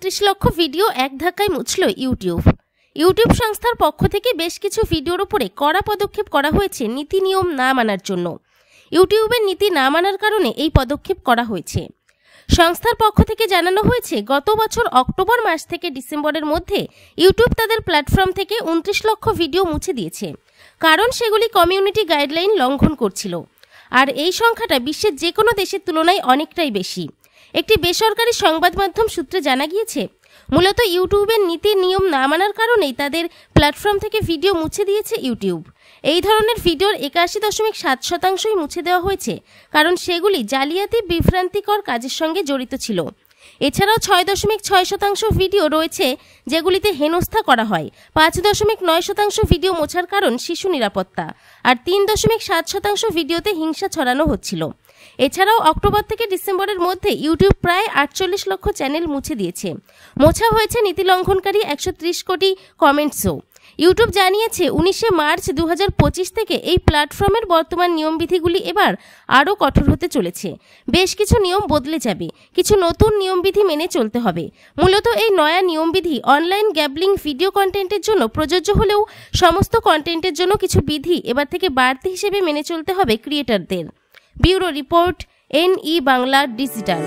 29 লক্ষ ভিডিও এক ধাক্কায় মুছল ইউটিউব। ইউটিউব সংস্থার পক্ষ থেকে বেশ কিছু ভিডিওর উপরে কড়া পদক্ষেপ করা হয়েছে নীতি নিয়ম না মানার জন্য। ইউটিউবের নীতি না মানার কারণে এই পদক্ষেপ করা হয়েছে। সংস্থার পক্ষ থেকে জানানো হয়েছে, গত বছর অক্টোবর মাস থেকে ডিসেম্বরের মধ্যে ইউটিউব তাদের প্ল্যাটফর্ম থেকে 29 লক্ষ ভিডিও মুছে দিয়েছে, কারণ সেগুলি কমিউনিটি গাইডলাইন লঙ্ঘন করছিল। আর এই সংখ্যাটা বিশ্বের যে কোনো দেশের তুলনায় অনেকটাই বেশি। একটি বেসরকারি সংবাদ মাধ্যম সূত্রে জানা গিয়েছে, মূলত ইউটিউবের নীতির নিয়ম না মানার কারণেই তাদের প্ল্যাটফর্ম থেকে ভিডিও মুছে দিয়েছে ইউটিউব। এই ধরনের ভিডিওর 81.7% মুছে দেওয়া হয়েছে, কারণ সেগুলি জালিয়াতি বিভ্রান্তিকর কাজের সঙ্গে জড়িত ছিল। এছাড়াও 6.6% ভিডিও রয়েছে যেগুলিতে হেনস্থা করা হয়। 5.9% ভিডিও মোছার কারণ শিশু নিরাপত্তা, আর 3.7% ভিডিওতে হিংসা ছড়ানো হচ্ছিল। এছাড়াও অক্টোবর থেকে ডিসেম্বরের মধ্যে ইউটিউব প্রায় 48 লক্ষ চ্যানেল মুছে দিয়েছে। মোছা হয়েছে নীতি লঙ্ঘনকারী 130 কোটি কমেন্টসও। ইউটিউব জানিয়েছে 19 মার্চ 2025 থেকে এই প্ল্যাটফর্মের বর্তমান নিয়মবিধিগুলি এবার আরও কঠোর হতে চলেছে। বেশ কিছু নিয়ম বদলে যাবে, কিছু নতুন নিয়মবিধি মেনে চলতে হবে। মূলত এই নয়া নিয়মবিধি অনলাইন গ্যাবলিং ভিডিও কন্টেন্টের জন্য প্রযোজ্য হলেও সমস্ত কন্টেন্টের জন্য কিছু বিধি এবার থেকে বাড়তি হিসেবে মেনে চলতে হবে ক্রিয়েটরদের। Bureau report, NE Bangla digital.